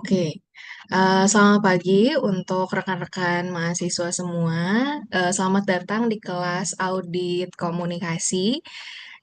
Oke, selamat pagi untuk rekan-rekan mahasiswa semua. Selamat datang di kelas audit komunikasi.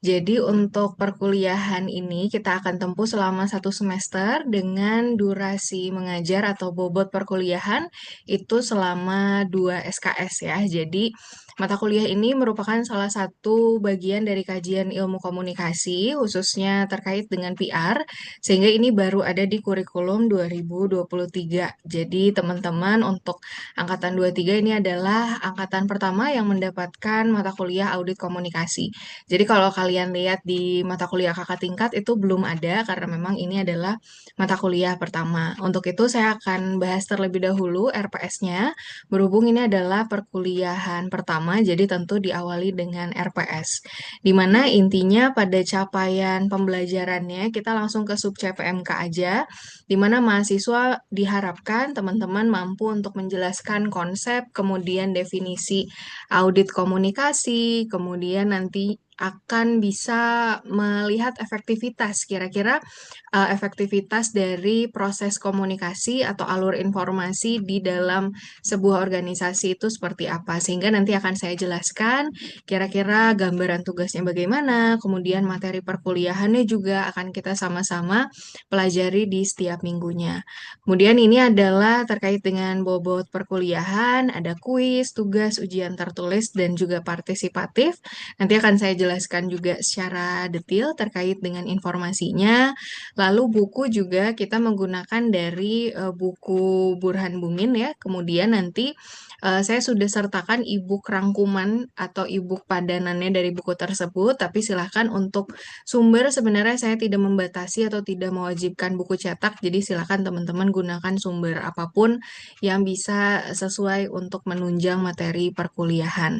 Jadi untuk perkuliahan ini kita akan tempuh selama 1 semester dengan durasi mengajar atau bobot perkuliahan itu selama 2 SKS ya. Jadi mata kuliah ini merupakan salah satu bagian dari kajian ilmu komunikasi khususnya terkait dengan PR sehingga ini baru ada di kurikulum 2023. Jadi teman-teman untuk angkatan 23 ini adalah angkatan pertama yang mendapatkan mata kuliah audit komunikasi. Jadi kalau kalian lihat di mata kuliah kakak tingkat itu belum ada karena memang ini adalah mata kuliah pertama. Untuk itu saya akan bahas terlebih dahulu RPS-nya. Berhubung ini adalah perkuliahan pertama, jadi tentu diawali dengan RPS. Di mana intinya pada capaian pembelajarannya kita langsung ke sub CPMK aja, di mana mahasiswa diharapkan teman-teman mampu untuk menjelaskan konsep, kemudian definisi audit komunikasi, kemudian nanti akan bisa melihat efektivitas, kira-kira efektivitas dari proses komunikasi atau alur informasi di dalam sebuah organisasi itu seperti apa. Sehingga nanti akan saya jelaskan kira-kira gambaran tugasnya bagaimana, kemudian materi perkuliahannya juga akan kita sama-sama pelajari di setiap minggunya. Kemudian ini adalah terkait dengan bobot perkuliahan, ada kuis, tugas, ujian tertulis, dan juga partisipatif. Nanti akan saya jelaskan juga secara detail terkait dengan informasinya. Lalu buku juga kita menggunakan dari buku Burhan Bumin ya. Kemudian nanti saya sudah sertakan e-book rangkuman atau e-book padanannya dari buku tersebut, tapi silahkan untuk sumber sebenarnya saya tidak membatasi atau tidak mewajibkan buku cetak, jadi silahkan teman-teman gunakan sumber apapun yang bisa sesuai untuk menunjang materi perkuliahan.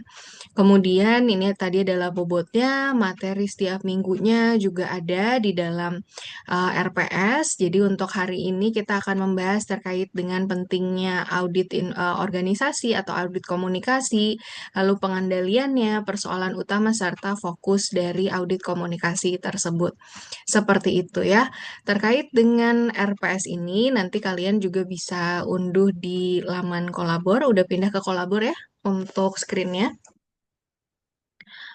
Kemudian ini tadi adalah bobotnya, materi setiap minggunya juga ada di dalam RPS. Jadi untuk hari ini kita akan membahas terkait dengan pentingnya audit organisasi atau audit komunikasi, lalu pengendaliannya, persoalan utama serta fokus dari audit komunikasi tersebut. Seperti itu ya. Terkait dengan RPS ini nanti kalian juga bisa unduh di laman Kolabor, udah pindah ke Kolabor ya untuk screen-nya.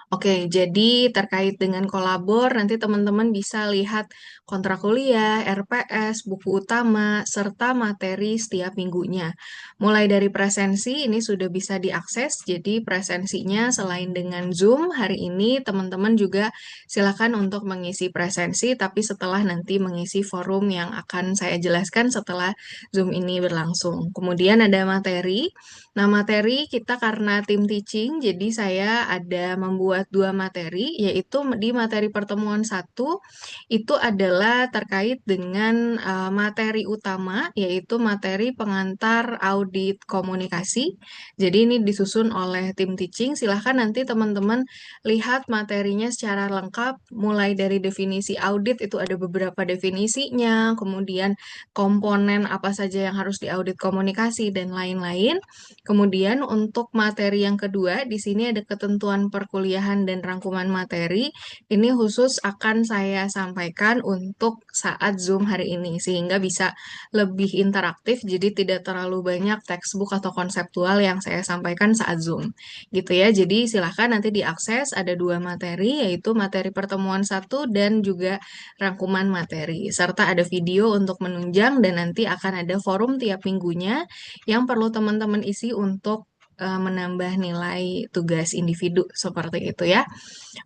Oke, jadi terkait dengan kolabor, nanti teman-teman bisa lihat kontrak kuliah, RPS, buku utama, serta materi setiap minggunya. Mulai dari presensi, ini sudah bisa diakses, jadi presensinya selain dengan Zoom, hari ini teman-teman juga silakan untuk mengisi presensi, tapi setelah nanti mengisi forum yang akan saya jelaskan setelah Zoom ini berlangsung. Kemudian ada materi. Nah, materi kita karena tim teaching, jadi saya ada membuat 2 materi, yaitu di materi pertemuan 1, itu adalah terkait dengan materi utama, yaitu materi pengantar audit komunikasi. Jadi ini disusun oleh tim teaching, silahkan nanti teman-teman lihat materinya secara lengkap, mulai dari definisi audit, itu ada beberapa definisinya, kemudian komponen apa saja yang harus diaudit komunikasi, dan lain-lain. Kemudian untuk materi yang kedua, di sini ada ketentuan perkuliahan dan rangkuman materi. Ini khusus akan saya sampaikan untuk saat Zoom hari ini, sehingga bisa lebih interaktif, jadi tidak terlalu banyak textbook atau konseptual yang saya sampaikan saat Zoom. Gitu ya, jadi silahkan nanti diakses, ada 2 materi, yaitu materi pertemuan 1 dan juga rangkuman materi. Serta ada video untuk menunjang dan nanti akan ada forum tiap minggunya yang perlu teman-teman isi untuk menambah nilai tugas individu seperti itu ya.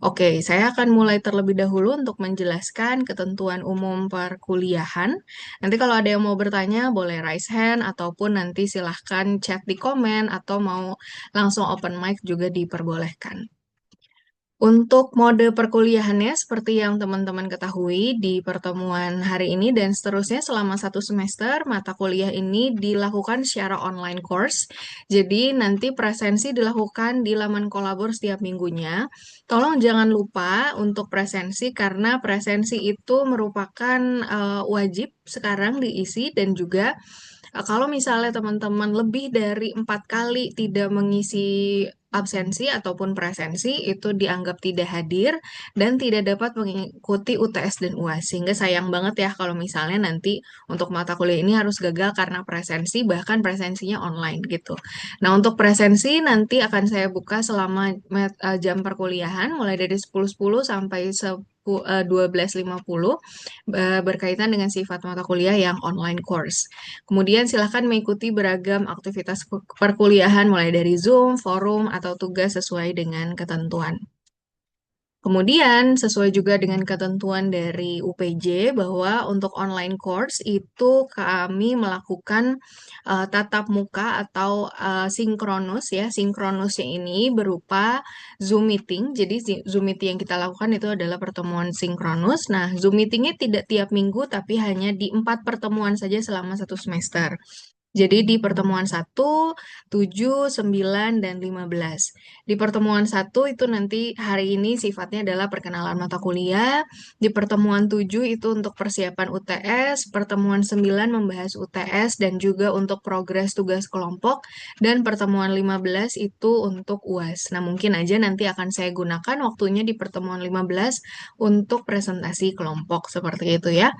Oke, saya akan mulai terlebih dahulu untuk menjelaskan ketentuan umum perkuliahan. Nanti kalau ada yang mau bertanya, boleh raise hand ataupun nanti silahkan chat di komen atau mau langsung open mic juga diperbolehkan. Untuk mode perkuliahannya, seperti yang teman-teman ketahui di pertemuan hari ini dan seterusnya selama 1 semester, mata kuliah ini dilakukan secara online course. Jadi nanti presensi dilakukan di laman kolabor setiap minggunya. Tolong jangan lupa untuk presensi karena presensi itu merupakan wajib sekarang diisi dan juga kalau misalnya teman-teman lebih dari 4 kali tidak mengisi absensi ataupun presensi itu dianggap tidak hadir dan tidak dapat mengikuti UTS dan UAS. Sehingga sayang banget ya kalau misalnya nanti untuk mata kuliah ini harus gagal karena presensi, bahkan presensinya online gitu. Nah, untuk presensi nanti akan saya buka selama jam perkuliahan mulai dari 10.10 sampai 12.50 berkaitan dengan sifat mata kuliah yang online course. Kemudian silakan mengikuti beragam aktivitas perkuliahan mulai dari Zoom, forum, atau tugas sesuai dengan ketentuan. Kemudian, sesuai juga dengan ketentuan dari UPJ bahwa untuk online course itu kami melakukan tatap muka atau sinkronus ya. Sinkronusnya ini berupa Zoom meeting. Jadi Zoom meeting yang kita lakukan itu adalah pertemuan sinkronus. Nah, Zoom meetingnya tidak tiap minggu tapi hanya di 4 pertemuan saja selama 1 semester. Jadi di pertemuan 1, 7, 9, dan 15. Di pertemuan 1 itu nanti hari ini sifatnya adalah perkenalan mata kuliah. Di pertemuan 7 itu untuk persiapan UTS. Pertemuan 9 membahas UTS dan juga untuk progres tugas kelompok. Dan pertemuan 15 itu untuk UAS. Nah, mungkin aja nanti akan saya gunakan waktunya di pertemuan 15 untuk presentasi kelompok seperti itu ya.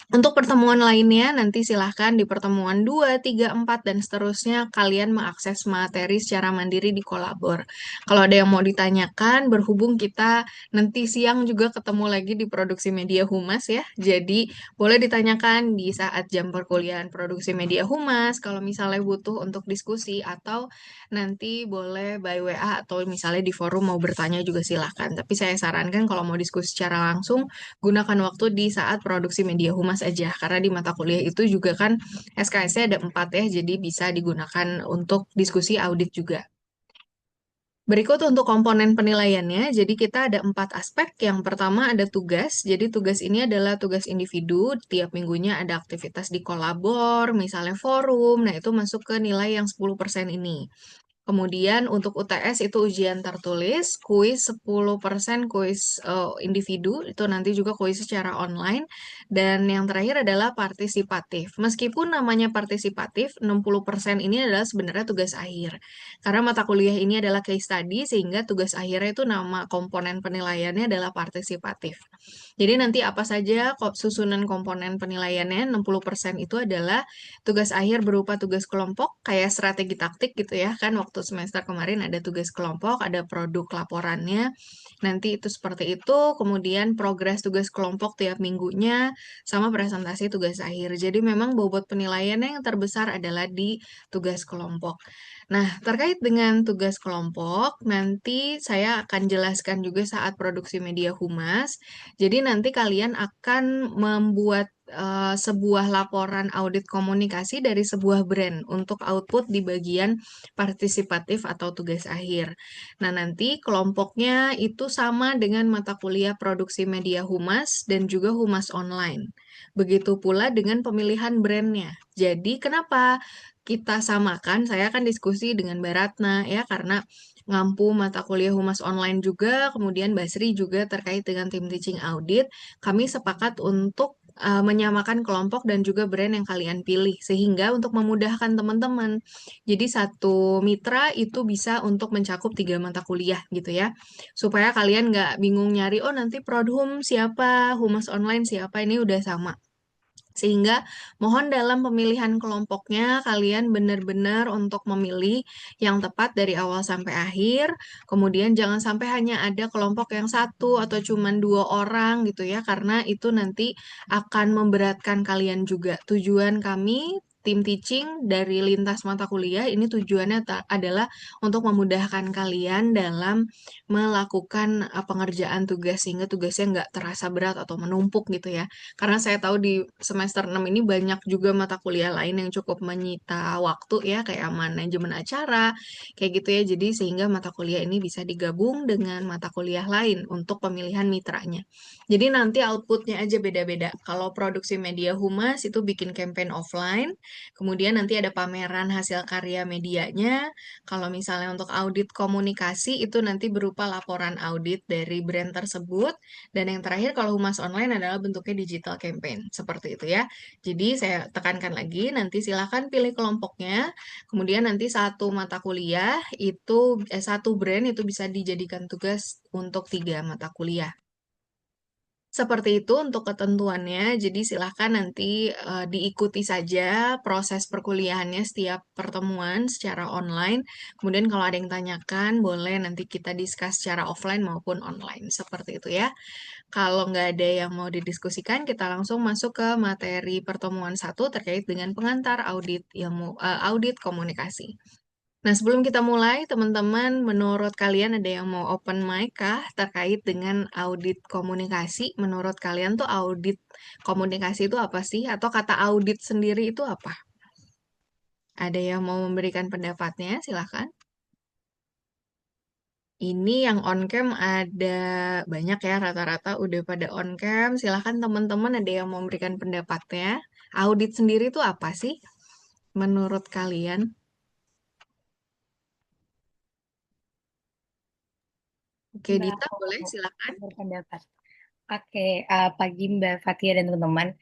Untuk pertemuan lainnya, nanti silahkan di pertemuan 2, 3, 4, dan seterusnya kalian mengakses materi secara mandiri di Kolabor. Kalau ada yang mau ditanyakan, berhubung kita nanti siang juga ketemu lagi di produksi media Humas ya. Jadi boleh ditanyakan di saat jam perkuliahan produksi media Humas, kalau misalnya butuh untuk diskusi, atau nanti boleh by WA atau misalnya di forum mau bertanya juga silahkan. Tapi saya sarankan kalau mau diskusi secara langsung, gunakan waktu di saat produksi media Humas aja, karena di mata kuliah itu juga kan SKS-nya ada 4 ya, jadi bisa digunakan untuk diskusi audit juga. Berikut untuk komponen penilaiannya, jadi kita ada 4 aspek. Yang pertama ada tugas, jadi tugas ini adalah tugas individu, tiap minggunya ada aktivitas di kolabor, misalnya forum, nah itu masuk ke nilai yang 10% ini. Kemudian untuk UTS itu ujian tertulis, kuis 10% kuis individu, itu nanti juga kuis secara online. Dan yang terakhir adalah partisipatif. Meskipun namanya partisipatif, 60% ini adalah sebenarnya tugas akhir. Karena mata kuliah ini adalah case study, sehingga tugas akhirnya itu nama komponen penilaiannya adalah partisipatif. Jadi nanti apa saja susunan komponen penilaiannya, 60% itu adalah tugas akhir berupa tugas kelompok, kayak strategi taktik gitu ya, kan waktu semester kemarin ada tugas kelompok, ada produk laporannya, nanti itu seperti itu, kemudian progres tugas kelompok tiap minggunya, sama presentasi tugas akhir. Jadi memang bobot penilaiannya yang terbesar adalah di tugas kelompok. Nah, terkait dengan tugas kelompok, nanti saya akan jelaskan juga saat produksi media Humas. Jadi nanti kalian akan membuat sebuah laporan audit komunikasi dari sebuah brand untuk output di bagian partisipatif atau tugas akhir. Nah, nanti kelompoknya itu sama dengan mata kuliah produksi media Humas dan juga Humas online. Begitu pula dengan pemilihan brandnya. Jadi, kenapa kita samakan? Saya akan diskusi dengan Baratna ya, karena ngampu mata kuliah Humas online juga, kemudian Basri juga terkait dengan tim teaching audit. Kami sepakat untuk menyamakan kelompok dan juga brand yang kalian pilih, sehingga untuk memudahkan teman-teman. Jadi satu mitra itu bisa untuk mencakup 3 mata kuliah gitu ya, supaya kalian nggak bingung nyari, oh nanti Prodhum siapa, Humas online siapa, ini udah sama. Sehingga mohon dalam pemilihan kelompoknya kalian benar-benar untuk memilih yang tepat dari awal sampai akhir. Kemudian jangan sampai hanya ada kelompok yang satu atau cuman 2 orang gitu ya, karena itu nanti akan memberatkan kalian juga. Tujuan kami tim teaching dari lintas mata kuliah ini tujuannya adalah untuk memudahkan kalian dalam melakukan pengerjaan tugas sehingga tugasnya nggak terasa berat atau menumpuk gitu ya. Karena saya tahu di semester 6 ini banyak juga mata kuliah lain yang cukup menyita waktu ya, kayak manajemen acara, kayak gitu ya. Jadi sehingga mata kuliah ini bisa digabung dengan mata kuliah lain untuk pemilihan mitranya. Jadi nanti outputnya aja beda-beda. Kalau produksi media Humas itu bikin campaign offline, Kemudian nanti ada pameran hasil karya medianya. Kalau misalnya untuk audit komunikasi itu nanti berupa laporan audit dari brand tersebut. Dan yang terakhir kalau humas online adalah bentuknya digital campaign. Seperti itu ya. Jadi saya tekankan lagi, nanti silakan pilih kelompoknya. Kemudian nanti satu mata kuliah itu, satu brand itu bisa dijadikan tugas untuk 3 mata kuliah. Seperti itu untuk ketentuannya, jadi silahkan nanti diikuti saja proses perkuliahannya setiap pertemuan secara online. Kemudian kalau ada yang tanyakan, boleh nanti kita discuss secara offline maupun online. Seperti itu ya. Kalau nggak ada yang mau didiskusikan, kita langsung masuk ke materi pertemuan satu terkait dengan pengantar audit audit komunikasi. Nah, sebelum kita mulai, teman-teman, menurut kalian ada yang mau open mic kah terkait dengan audit komunikasi? Menurut kalian tuh audit komunikasi itu apa sih? Atau kata audit sendiri itu apa? Ada yang mau memberikan pendapatnya? Silahkan. Ini yang on cam ada banyak ya, rata-rata udah pada on cam. Silahkan teman-teman ada yang mau memberikan pendapatnya. Audit sendiri itu apa sih menurut kalian? Oke, Mbak, Dita boleh silakan. aku berpendapat. Oke, pagi Mbak Fatia dan teman-teman.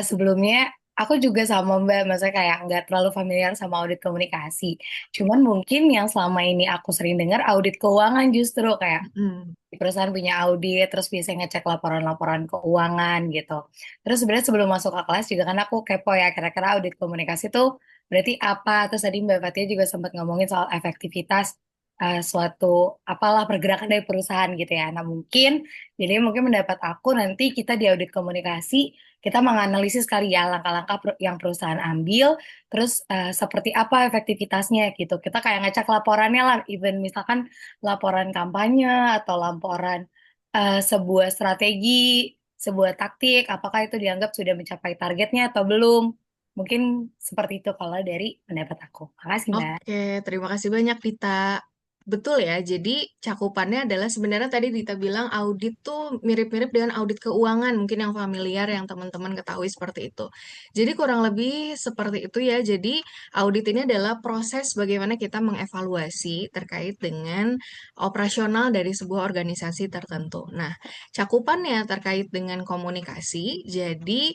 Sebelumnya aku juga sama Mbak, maksudnya kayak nggak terlalu familiar sama audit komunikasi. Cuman mungkin yang selama ini aku sering dengar audit keuangan justru kayak Hmm. di perusahaan punya audit, terus biasanya ngecek laporan-laporan keuangan gitu. Terus sebenarnya sebelum masuk ke kelas juga kan aku kepo ya, kira-kira audit komunikasi tuh berarti apa? Terus tadi Mbak Fatia juga sempat ngomongin soal efektivitas suatu apalah pergerakan dari perusahaan gitu ya. Nah mungkin, jadi mungkin mendapat aku nanti kita di audit komunikasi, kita menganalisis kali ya langkah-langkah yang perusahaan ambil, terus seperti apa efektivitasnya gitu. Kita kayak ngecek laporannya lah, even misalkan laporan kampanye atau laporan sebuah strategi, sebuah taktik, apakah itu dianggap sudah mencapai targetnya atau belum. Mungkin seperti itu kalau dari pendapat aku. Makasih, Mbak. Oke, terima kasih banyak Dita. Betul ya, jadi cakupannya adalah sebenarnya tadi Dita bilang audit tuh mirip-mirip dengan audit keuangan, mungkin yang familiar yang teman-teman ketahui seperti itu. Jadi kurang lebih seperti itu ya, jadi audit ini adalah proses bagaimana kita mengevaluasi terkait dengan operasional dari sebuah organisasi tertentu. Nah, cakupannya terkait dengan komunikasi, jadi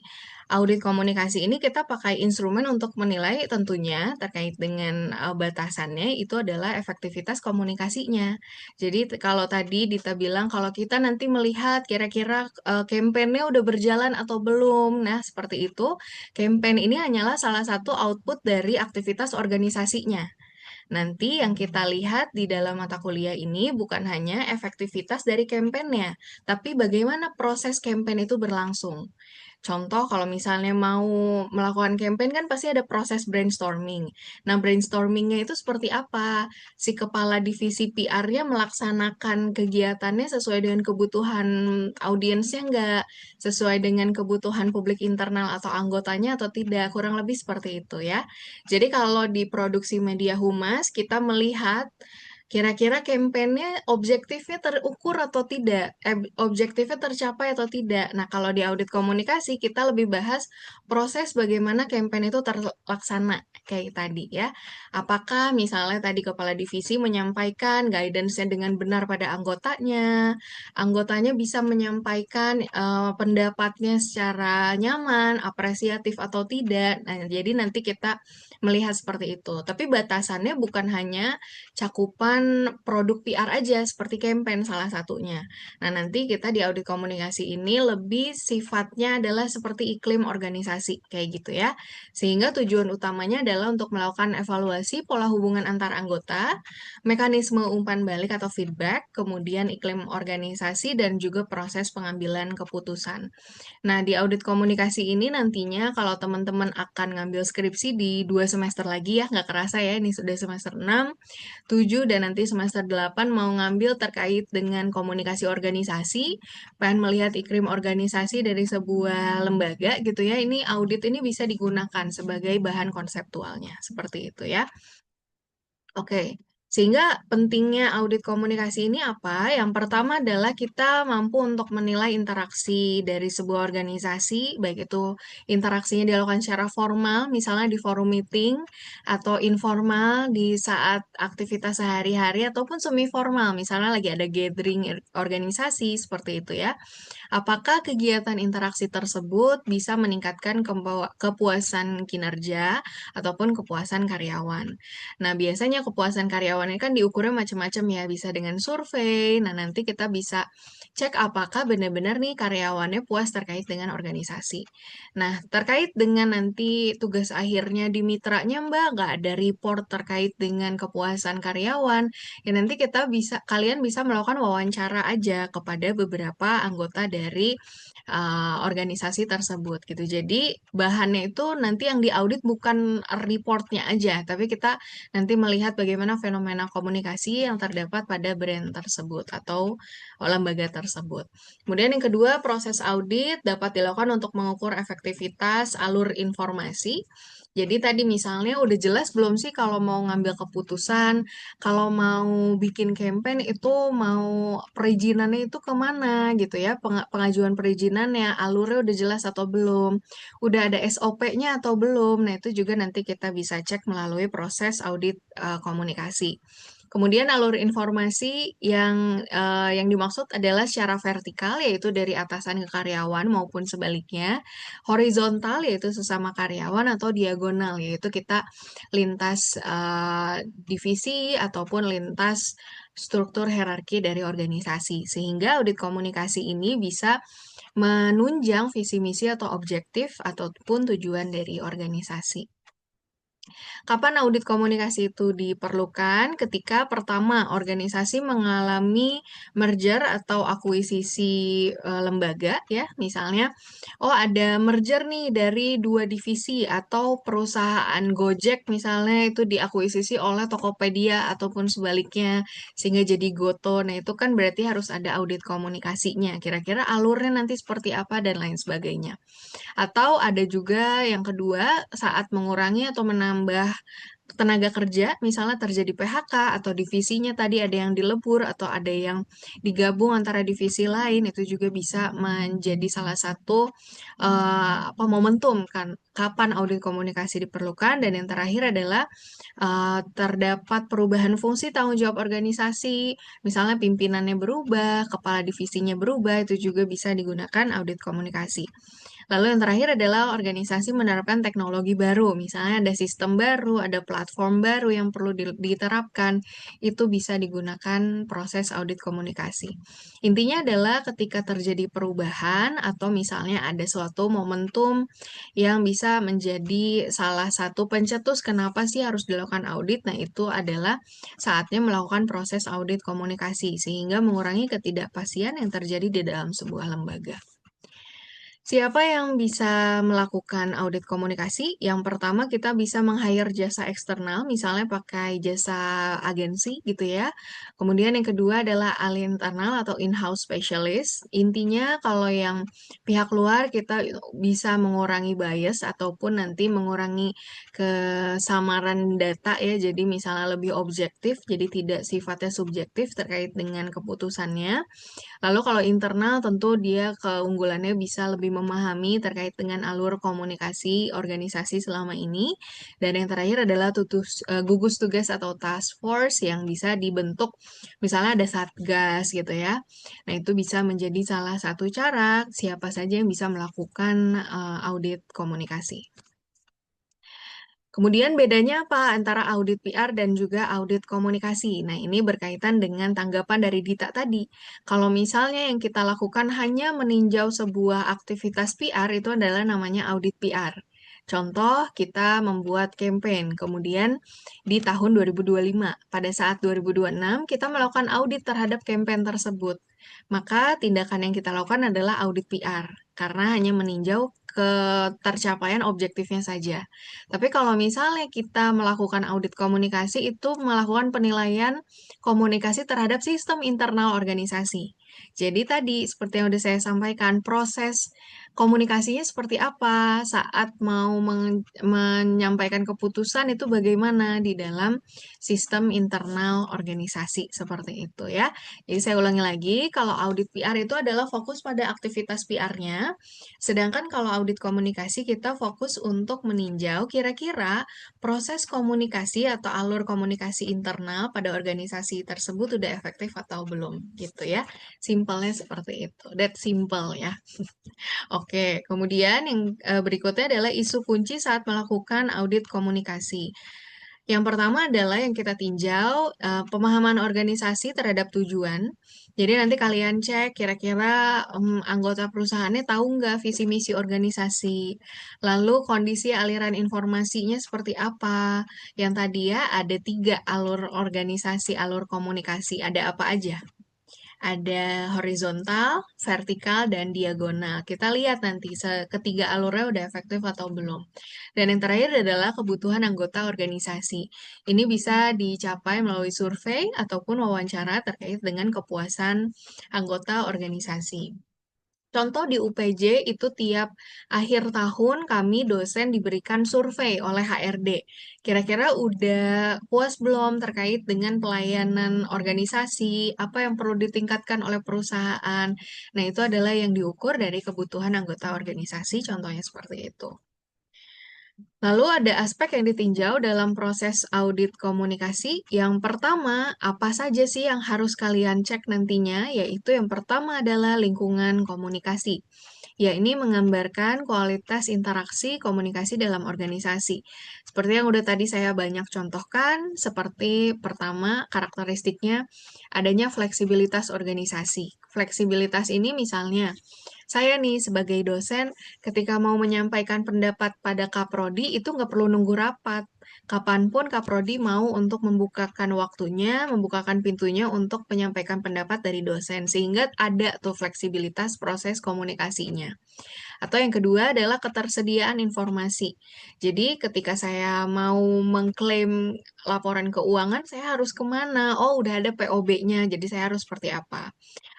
audit komunikasi ini kita pakai instrumen untuk menilai tentunya terkait dengan batasannya itu adalah efektivitas komunikasinya. Jadi kalau tadi Dita bilang kalau kita nanti melihat kira-kira kampanye udah berjalan atau belum. Nah, seperti itu. Campaign ini hanyalah salah satu output dari aktivitas organisasinya. Nanti yang kita lihat di dalam mata kuliah ini bukan hanya efektivitas dari kampanyenya, tapi bagaimana proses kampanye itu berlangsung. Contoh, kalau misalnya mau melakukan campaign kan pasti ada proses brainstorming. Nah, brainstormingnya itu seperti apa? Si kepala divisi PR-nya melaksanakan kegiatannya sesuai dengan kebutuhan audiensnya nggak? Sesuai dengan kebutuhan publik internal atau anggotanya atau tidak? Kurang lebih seperti itu ya. Jadi kalau di produksi media humas, kita melihat kira-kira kampanyenya objektifnya terukur atau tidak, objektifnya tercapai atau tidak. Nah, kalau di audit komunikasi kita lebih bahas proses bagaimana kampanye itu terlaksana kayak tadi ya. Apakah misalnya tadi kepala divisi menyampaikan guidance-nya dengan benar pada anggotanya, anggotanya bisa menyampaikan pendapatnya secara nyaman, apresiatif atau tidak. Nah, jadi nanti kita melihat seperti itu. Tapi batasannya bukan hanya cakupan produk PR aja seperti campaign salah satunya. Nah, nanti kita di audit komunikasi ini lebih sifatnya adalah seperti iklim organisasi kayak gitu ya. Sehingga tujuan utamanya adalah untuk melakukan evaluasi pola hubungan antar anggota, mekanisme umpan balik atau feedback, kemudian iklim organisasi dan juga proses pengambilan keputusan. Nah, di audit komunikasi ini nantinya kalau teman-teman akan ngambil skripsi di 2 semester lagi ya, nggak kerasa ya, ini sudah semester 6, 7, dan nanti semester 8 mau ngambil terkait dengan komunikasi organisasi, pengen melihat iklim organisasi dari sebuah lembaga gitu ya, ini audit ini bisa digunakan sebagai bahan konseptualnya, seperti itu ya. Oke, Sehingga pentingnya audit komunikasi ini apa? Yang pertama adalah kita mampu untuk menilai interaksi dari sebuah organisasi, baik itu interaksinya dilakukan secara formal, misalnya di forum meeting, atau informal di saat aktivitas sehari-hari, ataupun semi formal, misalnya lagi ada gathering organisasi, seperti itu ya. Apakah kegiatan interaksi tersebut bisa meningkatkan kepuasan kinerja ataupun kepuasan karyawan? Nah, biasanya kepuasan karyawan ini kan diukurnya macam-macam ya, bisa dengan survei. Nah, nanti kita bisa cek apakah benar-benar nih karyawannya puas terkait dengan organisasi. Nah, terkait dengan nanti tugas akhirnya di mitranya, Mbak, nggak ada report terkait dengan kepuasan karyawan, ya nanti kalian bisa melakukan wawancara aja kepada beberapa anggota dari organisasi tersebut gitu. Jadi bahannya itu nanti yang diaudit bukan reportnya aja, tapi kita nanti melihat bagaimana fenomena komunikasi yang terdapat pada brand tersebut atau lembaga tersebut. Kemudian yang kedua, proses audit dapat dilakukan untuk mengukur efektivitas alur informasi. Jadi tadi misalnya udah jelas belum sih kalau mau ngambil keputusan, kalau mau bikin campaign itu mau perizinannya itu kemana gitu ya, pengajuan perizinannya, alurnya udah jelas atau belum, udah ada SOP-nya atau belum. Nah, itu juga nanti kita bisa cek melalui proses audit komunikasi. Kemudian alur informasi yang dimaksud adalah secara vertikal, yaitu dari atasan ke karyawan maupun sebaliknya, horizontal yaitu sesama karyawan, atau diagonal yaitu kita lintas divisi ataupun lintas struktur hierarki dari organisasi. Sehingga audit komunikasi ini bisa menunjang visi misi atau objektif ataupun tujuan dari organisasi. Kapan audit komunikasi itu diperlukan? Ketika pertama organisasi mengalami merger atau akuisisi lembaga ya, misalnya ada merger nih dari dua divisi atau perusahaan Gojek misalnya itu diakuisisi oleh Tokopedia ataupun sebaliknya sehingga jadi Goto. Nah, itu kan berarti harus ada audit komunikasinya. Kira-kira alurnya nanti seperti apa dan lain sebagainya. Atau ada juga yang kedua, saat mengurangi atau menambah tenaga kerja, misalnya terjadi PHK atau divisinya tadi ada yang dilebur atau ada yang digabung antara divisi lain, itu juga bisa menjadi salah satu momentum kan kapan audit komunikasi diperlukan. Dan yang terakhir adalah terdapat perubahan fungsi tanggung jawab organisasi, misalnya pimpinannya berubah, kepala divisinya berubah, itu juga bisa digunakan audit komunikasi. Lalu yang terakhir adalah organisasi menerapkan teknologi baru, misalnya ada sistem baru, ada platform baru yang perlu diterapkan, itu bisa digunakan proses audit komunikasi. Intinya adalah ketika terjadi perubahan atau misalnya ada suatu momentum yang bisa menjadi salah satu pencetus kenapa sih harus dilakukan audit, nah itu adalah saatnya melakukan proses audit komunikasi sehingga mengurangi ketidakpastian yang terjadi di dalam sebuah lembaga. Siapa yang bisa melakukan audit komunikasi? Yang pertama kita bisa meng-hire jasa eksternal, misalnya pakai jasa agensi gitu ya. Kemudian yang kedua adalah ahli internal atau in-house specialist. Intinya kalau yang pihak luar kita bisa mengurangi bias ataupun nanti mengurangi kesamaran data ya. Jadi misalnya lebih objektif, jadi tidak sifatnya subjektif terkait dengan keputusannya. Lalu kalau internal tentu dia keunggulannya bisa lebih memahami terkait dengan alur komunikasi organisasi selama ini. Dan yang terakhir adalah gugus tugas atau task force yang bisa dibentuk. Misalnya ada satgas gitu ya. Nah, itu bisa menjadi salah satu cara siapa saja yang bisa melakukan audit komunikasi. Kemudian bedanya apa antara audit PR dan juga audit komunikasi? Nah, ini berkaitan dengan tanggapan dari Dita tadi. Kalau misalnya yang kita lakukan hanya meninjau sebuah aktivitas PR, itu adalah namanya audit PR. Contoh, kita membuat campaign, kemudian di tahun 2025, pada saat 2026, kita melakukan audit terhadap campaign tersebut. Maka tindakan yang kita lakukan adalah audit PR, karena hanya meninjau ketercapaian objektifnya saja. Tapi kalau misalnya kita melakukan audit komunikasi, itu melakukan penilaian komunikasi terhadap sistem internal organisasi. Jadi tadi, seperti yang sudah saya sampaikan, proses komunikasinya seperti apa saat mau menyampaikan keputusan itu bagaimana di dalam sistem internal organisasi seperti itu ya. Jadi saya ulangi lagi, kalau audit PR itu adalah fokus pada aktivitas PR-nya, sedangkan kalau audit komunikasi kita fokus untuk meninjau kira-kira proses komunikasi atau alur komunikasi internal pada organisasi tersebut udah efektif atau belum gitu ya. Simpelnya seperti itu. That simple ya. Oke, kemudian yang berikutnya adalah isu kunci saat melakukan audit komunikasi. Yang pertama adalah yang kita tinjau pemahaman organisasi terhadap tujuan. Jadi nanti kalian cek kira-kira anggota perusahaannya tahu nggak visi misi organisasi. Lalu kondisi aliran informasinya seperti apa. Yang tadi ya ada 3 alur organisasi, alur komunikasi. Ada apa aja? Ada horizontal, vertikal, dan diagonal. Kita lihat nanti ketiga alurnya udah efektif atau belum. Dan yang terakhir adalah kebutuhan anggota organisasi. Ini bisa dicapai melalui survei ataupun wawancara terkait dengan kepuasan anggota organisasi. Contoh di UPJ itu tiap akhir tahun kami dosen diberikan survei oleh HRD. Kira-kira udah puas belum terkait dengan pelayanan organisasi, apa yang perlu ditingkatkan oleh perusahaan. Nah, itu adalah yang diukur dari kebutuhan anggota organisasi, contohnya seperti itu. Lalu ada aspek yang ditinjau dalam proses audit komunikasi. Yang pertama, apa saja sih yang harus kalian cek nantinya? Yaitu yang pertama adalah lingkungan komunikasi. Ya, ini menggambarkan kualitas interaksi komunikasi dalam organisasi. Seperti yang udah tadi saya banyak contohkan, seperti pertama karakteristiknya adanya fleksibilitas organisasi. Fleksibilitas ini misalnya saya nih sebagai dosen, ketika mau menyampaikan pendapat pada Kaprodi itu nggak perlu nunggu rapat. Kapanpun Kaprodi mau untuk membukakan waktunya, membukakan pintunya untuk menyampaikan pendapat dari dosen, sehingga ada tuh fleksibilitas proses komunikasinya. Atau yang kedua adalah ketersediaan informasi. Jadi ketika saya mau mengklaim laporan keuangan, saya harus kemana? Oh, udah ada POB-nya, jadi saya harus seperti apa?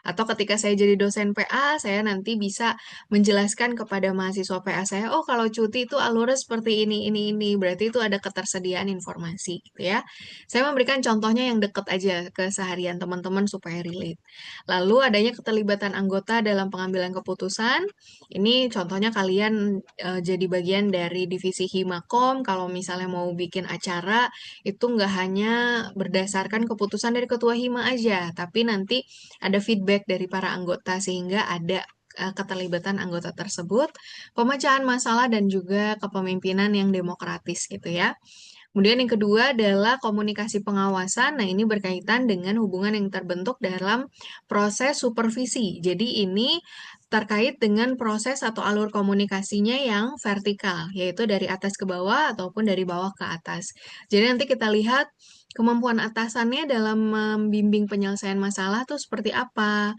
Atau ketika saya jadi dosen PA, saya nanti bisa menjelaskan kepada mahasiswa PA saya, oh kalau cuti itu alurnya seperti ini. Berarti itu ada ketersediaan informasi, gitu ya. Saya memberikan contohnya yang dekat aja ke seharian teman-teman supaya relate. Lalu adanya keterlibatan anggota dalam pengambilan keputusan. Ini contohnya kalian jadi bagian dari divisi Himakom, kalau misalnya mau bikin acara, itu nggak hanya berdasarkan keputusan dari ketua Hima aja, tapi nanti ada feedback dari para anggota sehingga ada keterlibatan anggota tersebut, pemecahan masalah dan juga kepemimpinan yang demokratis gitu ya. Kemudian yang kedua adalah komunikasi pengawasan. Nah, ini berkaitan dengan hubungan yang terbentuk dalam proses supervisi. Jadi ini terkait dengan proses atau alur komunikasinya yang vertikal, yaitu dari atas ke bawah ataupun dari bawah ke atas. Jadi nanti kita lihat kemampuan atasannya dalam membimbing penyelesaian masalah tuh seperti apa.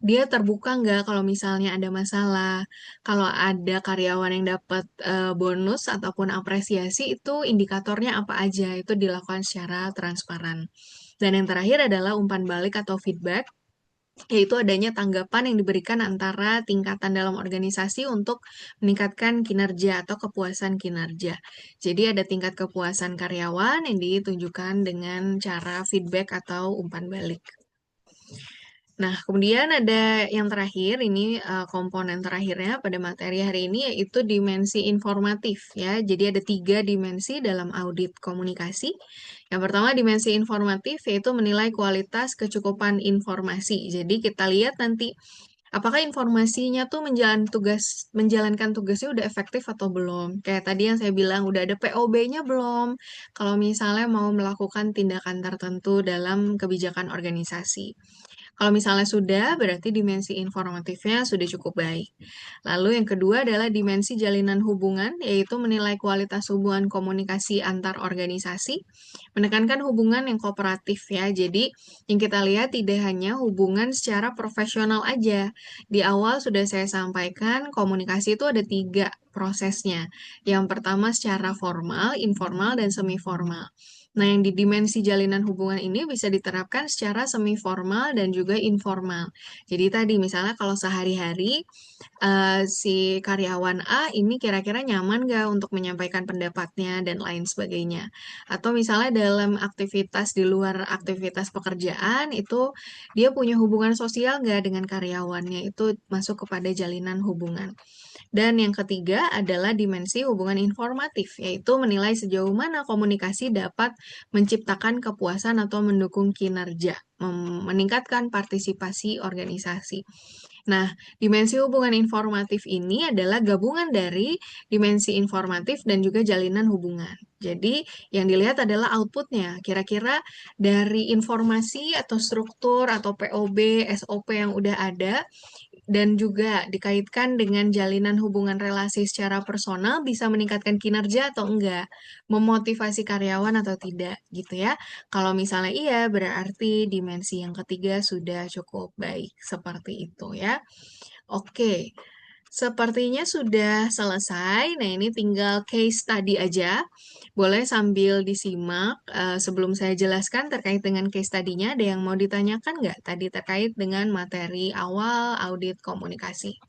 Dia terbuka nggak kalau misalnya ada masalah. Kalau ada karyawan yang dapat bonus ataupun apresiasi itu indikatornya apa aja, itu dilakukan secara transparan. Dan yang terakhir adalah umpan balik atau feedback, yaitu adanya tanggapan yang diberikan antara tingkatan dalam organisasi untuk meningkatkan kinerja atau kepuasan kinerja. Jadi ada tingkat kepuasan karyawan yang ditunjukkan dengan cara feedback atau umpan balik. Nah, kemudian ada yang terakhir, ini komponen terakhirnya pada materi hari ini yaitu dimensi informatif ya. Jadi ada 3 dimensi dalam audit komunikasi. Yang pertama dimensi informatif yaitu menilai kualitas kecukupan informasi. Jadi kita lihat nanti apakah informasinya tuh menjalankan tugasnya udah efektif atau belum. Kayak tadi yang saya bilang udah ada POB-nya belum. Kalau misalnya mau melakukan tindakan tertentu dalam kebijakan organisasi. Kalau misalnya sudah, berarti dimensi informatifnya sudah cukup baik. Lalu yang kedua adalah dimensi jalinan hubungan, yaitu menilai kualitas hubungan komunikasi antar organisasi, menekankan hubungan yang kooperatif ya. Jadi yang kita lihat tidak hanya hubungan secara profesional aja. Di awal sudah saya sampaikan, komunikasi itu ada 3 prosesnya. Yang pertama secara formal, informal, dan semi formal. Nah, yang di dimensi jalinan hubungan ini bisa diterapkan secara semi formal dan juga informal. Jadi tadi misalnya kalau sehari-hari si karyawan A ini kira-kira nyaman nggak untuk menyampaikan pendapatnya dan lain sebagainya. Atau misalnya dalam aktivitas di luar aktivitas pekerjaan itu dia punya hubungan sosial nggak dengan karyawannya, itu masuk kepada jalinan hubungan. Dan yang ketiga adalah dimensi hubungan informatif, yaitu menilai sejauh mana komunikasi dapat menciptakan kepuasan atau mendukung kinerja, meningkatkan partisipasi organisasi. Nah, dimensi hubungan informatif ini adalah gabungan dari dimensi informatif dan juga jalinan hubungan. Jadi, yang dilihat adalah outputnya. Kira-kira dari informasi atau struktur atau POB, SOP yang udah ada, dan juga dikaitkan dengan jalinan hubungan relasi secara personal bisa meningkatkan kinerja atau enggak, memotivasi karyawan atau tidak, gitu ya. Kalau misalnya iya, berarti dimensi yang ketiga sudah cukup baik, seperti itu ya. Oke, sepertinya sudah selesai. Nah, ini tinggal case study aja. Boleh sambil disimak sebelum saya jelaskan terkait dengan case study-nya. Ada yang mau ditanyakan nggak tadi terkait dengan materi awal audit komunikasi?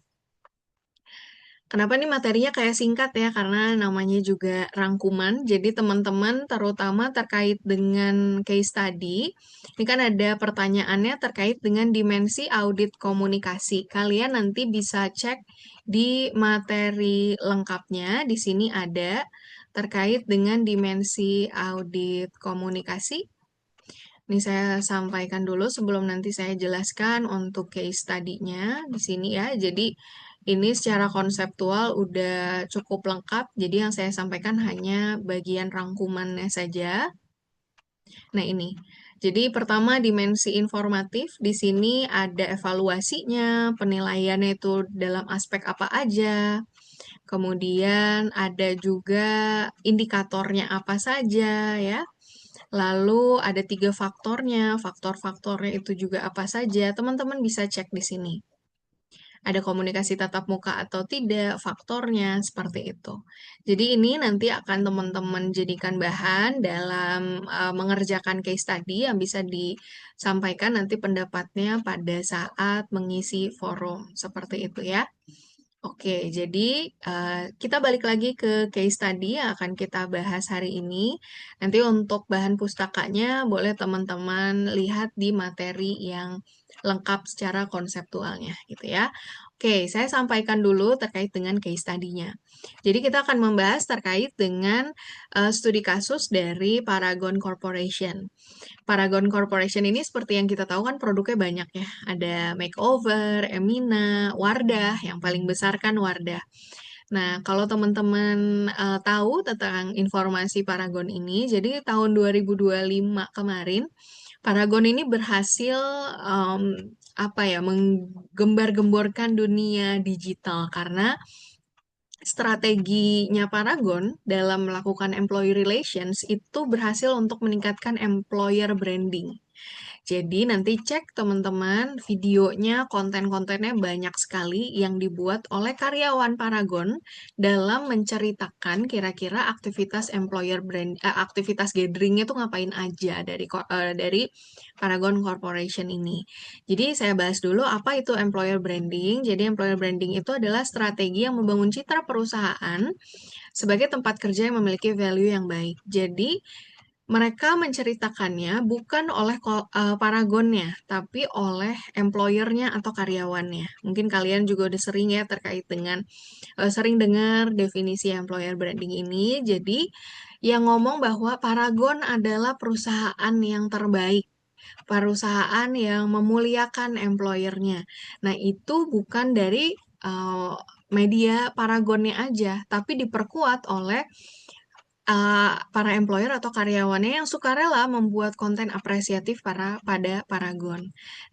Kenapa nih materinya kayak singkat ya? Karena namanya juga rangkuman. Jadi teman-teman terutama terkait dengan case study, ini kan ada pertanyaannya terkait dengan dimensi audit komunikasi. Kalian nanti bisa cek di materi lengkapnya. Di sini ada terkait dengan dimensi audit komunikasi. Ini saya sampaikan dulu sebelum nanti saya jelaskan untuk case study-nya di sini ya. Jadi ini secara konseptual udah cukup lengkap. Jadi yang saya sampaikan hanya bagian rangkumannya saja. Nah, ini. Jadi pertama dimensi informatif, di sini ada evaluasinya, penilaiannya itu dalam aspek apa aja. Kemudian ada juga indikatornya apa saja ya. Lalu ada tiga faktornya, faktor-faktornya itu juga apa saja. Teman-teman bisa cek di sini. Ada komunikasi tatap muka atau tidak, faktornya seperti itu. Jadi ini nanti akan teman-teman jadikan bahan dalam mengerjakan case study yang bisa disampaikan nanti pendapatnya pada saat mengisi forum seperti itu ya. Oke, jadi kita balik lagi ke case study yang akan kita bahas hari ini. Nanti untuk bahan pustakanya boleh teman-teman lihat di materi yang lengkap secara konseptualnya gitu ya. Oke, saya sampaikan dulu terkait dengan case study-nya. Jadi kita akan membahas terkait dengan studi kasus dari Paragon Corporation. Paragon Corporation ini seperti yang kita tahu kan produknya banyak ya. Ada Makeover, Emina, Wardah, yang paling besar kan Wardah. Nah, kalau teman-teman tahu tentang informasi Paragon ini, jadi tahun 2025 kemarin, Paragon ini berhasil apa ya, menggembar-gemborkan dunia digital karena strateginya Paragon dalam melakukan employee relations itu berhasil untuk meningkatkan employer branding. Jadi nanti cek teman-teman videonya, konten-kontennya banyak sekali yang dibuat oleh karyawan Paragon dalam menceritakan kira-kira aktivitas employer brand, aktivitas gatheringnya tuh ngapain aja dari Paragon Corporation ini. Jadi saya bahas dulu apa itu employer branding. Jadi employer branding itu adalah strategi yang membangun citra perusahaan sebagai tempat kerja yang memiliki value yang baik. Jadi mereka menceritakannya bukan oleh paragonnya, tapi oleh employernya atau karyawannya. Mungkin kalian juga udah sering ya terkait dengan sering dengar definisi employer branding ini. Jadi yang ngomong bahwa Paragon adalah perusahaan yang terbaik, perusahaan yang memuliakan employernya. Nah, itu bukan dari media Paragonnya aja, tapi diperkuat oleh para employer atau karyawannya yang sukarela membuat konten apresiatif pada Paragon.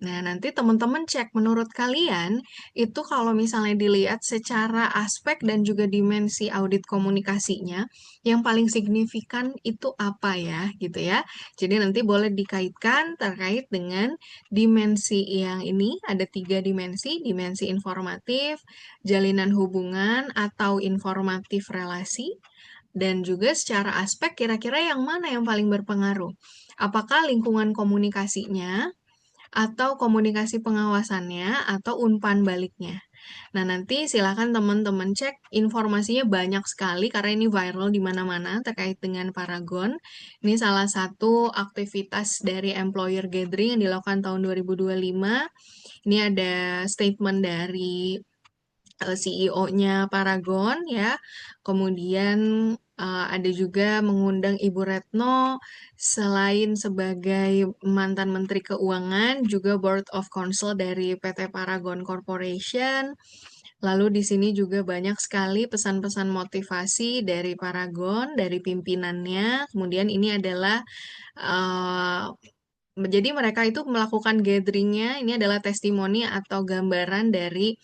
Nah, nanti teman-teman cek menurut kalian itu kalau misalnya dilihat secara aspek dan juga dimensi audit komunikasinya, yang paling signifikan itu apa ya, gitu ya. Jadi nanti boleh dikaitkan terkait dengan dimensi yang ini, ada tiga dimensi, dimensi informatif, jalinan hubungan atau informatif relasi, Dan juga secara aspek kira-kira yang mana yang paling berpengaruh? Apakah lingkungan komunikasinya, atau komunikasi pengawasannya, atau umpan baliknya? Nah, nanti silakan teman-teman cek informasinya banyak sekali karena ini viral di mana-mana terkait dengan Paragon. Ini salah satu aktivitas dari employer gathering yang dilakukan tahun 2025. Ini ada statement dari CEO-nya Paragon ya. Kemudian ada juga mengundang Ibu Retno selain sebagai mantan Menteri Keuangan juga Board of Counsel dari PT Paragon Corporation. Lalu di sini juga banyak sekali pesan-pesan motivasi dari Paragon, dari pimpinannya. Kemudian ini adalah eh, jadi mereka itu melakukan gatheringnya, ini adalah testimoni atau gambaran dari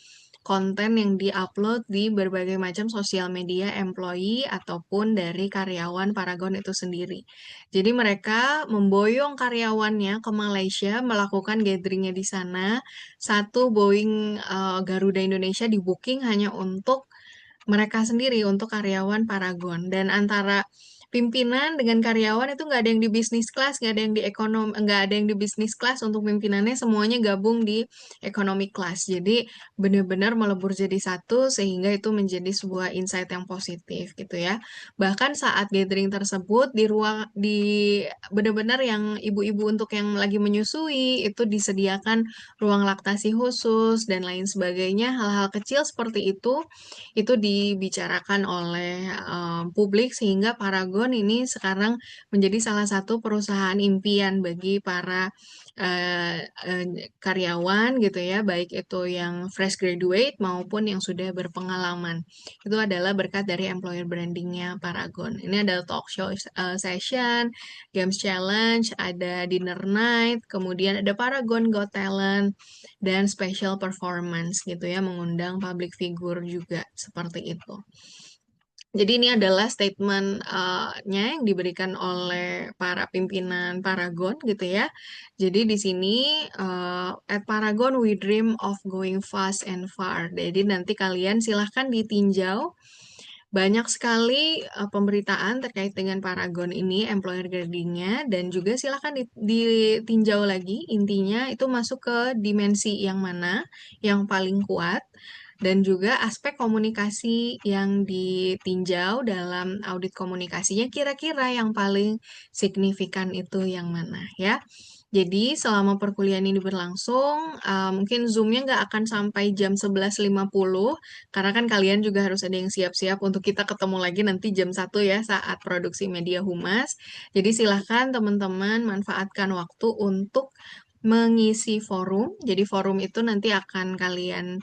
konten yang diupload di berbagai macam sosial media employee ataupun dari karyawan Paragon itu sendiri. Jadi mereka memboyong karyawannya ke Malaysia melakukan gatheringnya di sana. Satu Boeing Garuda Indonesia di booking hanya untuk mereka sendiri, untuk karyawan Paragon. Dan antara pimpinan dengan karyawan itu nggak ada yang di bisnis kelas, nggak ada yang di ekonom, nggak ada yang di bisnis kelas untuk pimpinannya, semuanya gabung di ekonomi kelas. Jadi benar-benar melebur jadi satu sehingga itu menjadi sebuah insight yang positif gitu ya. Bahkan saat gathering tersebut di ruang di benar-benar yang ibu-ibu untuk yang lagi menyusui itu disediakan ruang laktasi khusus dan lain sebagainya. Hal-hal kecil seperti itu dibicarakan oleh publik sehingga Paragon ini sekarang menjadi salah satu perusahaan impian bagi para karyawan gitu ya, baik itu yang fresh graduate maupun yang sudah berpengalaman. Itu adalah berkat dari employer brandingnya Paragon. Ini ada talk show session, games challenge, ada dinner night, kemudian ada Paragon Got Talent, dan special performance gitu ya, mengundang public figure juga seperti itu. Jadi ini adalah statement-nya yang diberikan oleh para pimpinan Paragon gitu ya. Jadi di sini at Paragon we dream of going fast and far. Jadi nanti kalian silahkan ditinjau banyak sekali pemberitaan terkait dengan Paragon ini, employer gradingnya, dan juga silahkan ditinjau lagi. Intinya itu masuk ke dimensi yang mana yang paling kuat, dan juga aspek komunikasi yang ditinjau dalam audit komunikasinya kira-kira yang paling signifikan itu yang mana ya. Jadi selama perkuliahan ini berlangsung, mungkin Zoom-nya nggak akan sampai jam 11.50, karena kan kalian juga harus ada yang siap-siap untuk kita ketemu lagi nanti jam 1 ya saat produksi media humas. Jadi silahkan teman-teman manfaatkan waktu untuk mengisi forum. Jadi forum itu nanti akan kalian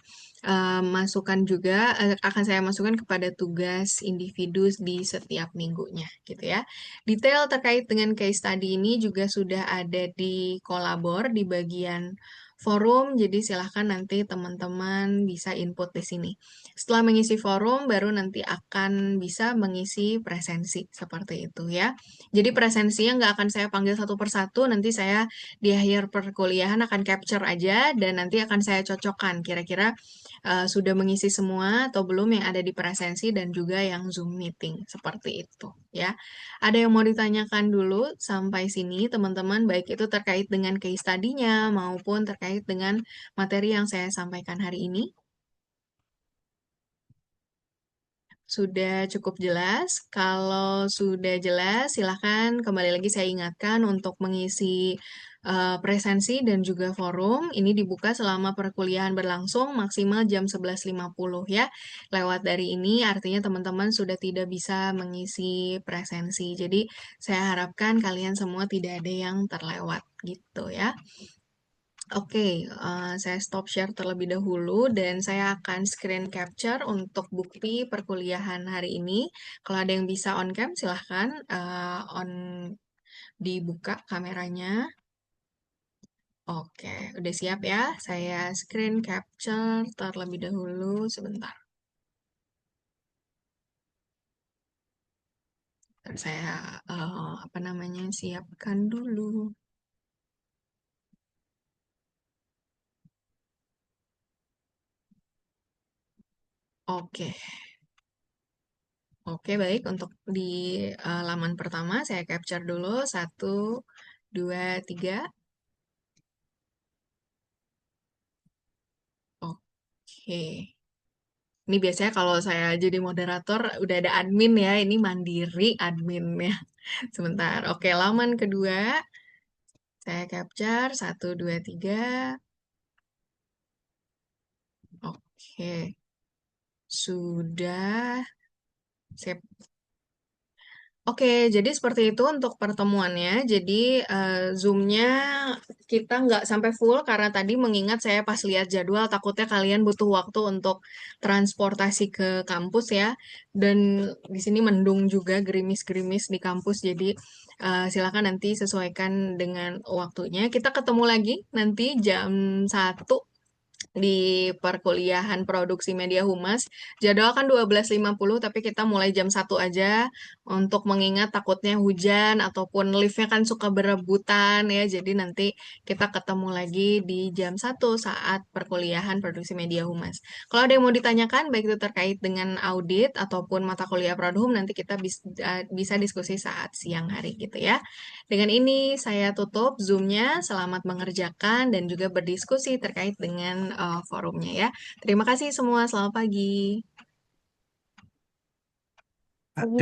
masukkan juga, akan saya masukkan kepada tugas individu di setiap minggunya gitu ya. Detail terkait dengan case study ini juga sudah ada di kolabor di bagian forum, jadi silahkan nanti teman-teman bisa input di sini. Setelah mengisi forum, baru nanti akan bisa mengisi presensi seperti itu ya. Jadi presensinya nggak akan saya panggil satu persatu, nanti saya di akhir perkuliahan akan capture aja dan nanti akan saya cocokkan kira-kira sudah mengisi semua atau belum yang ada di presensi dan juga yang Zoom meeting seperti itu ya. Ada yang mau ditanyakan dulu sampai sini teman-teman, baik itu terkait dengan case study-nya maupun terkait dengan materi yang saya sampaikan hari ini? Sudah cukup jelas? Kalau sudah jelas, silahkan kembali lagi saya ingatkan untuk mengisi presensi dan juga forum. Ini dibuka selama perkuliahan berlangsung maksimal jam 11.50 ya. Lewat dari ini artinya teman-teman sudah tidak bisa mengisi presensi. Jadi saya harapkan kalian semua tidak ada yang terlewat gitu ya. Oke, saya stop share terlebih dahulu dan saya akan screen capture untuk bukti perkuliahan hari ini. Kalau ada yang bisa on cam, silahkan on dibuka kameranya. Oke, udah siap ya? Saya screen capture terlebih dahulu sebentar. Dan saya apa namanya siapkan dulu. Oke. Oke, baik. Untuk di laman pertama, saya capture dulu. Satu, dua, tiga. Oke. Ini biasanya kalau saya jadi moderator, udah ada admin ya. Ini mandiri adminnya. Sebentar. Oke, laman kedua. Saya capture. Satu, dua, tiga. Oke. Sudah. Saya Oke, jadi seperti itu untuk pertemuannya. Jadi Zoom-nya kita nggak sampai full karena tadi mengingat saya pas lihat jadwal takutnya kalian butuh waktu untuk transportasi ke kampus ya. Dan di sini mendung juga gerimis-gerimis di kampus. Jadi silakan nanti sesuaikan dengan waktunya. Kita ketemu lagi nanti jam 1 di perkuliahan produksi media humas. Jadwal kan 12.50 tapi kita mulai jam 1 aja untuk mengingat takutnya hujan ataupun liftnya kan suka berebutan ya. Jadi nanti kita ketemu lagi di jam 1 saat perkuliahan produksi media humas. Kalau ada yang mau ditanyakan baik itu terkait dengan audit ataupun mata kuliah Prodhum nanti kita bisa diskusi saat siang hari gitu ya. Dengan ini saya tutup Zoom-nya. Selamat mengerjakan dan juga berdiskusi terkait dengan forumnya ya. Terima kasih semua. Selamat pagi.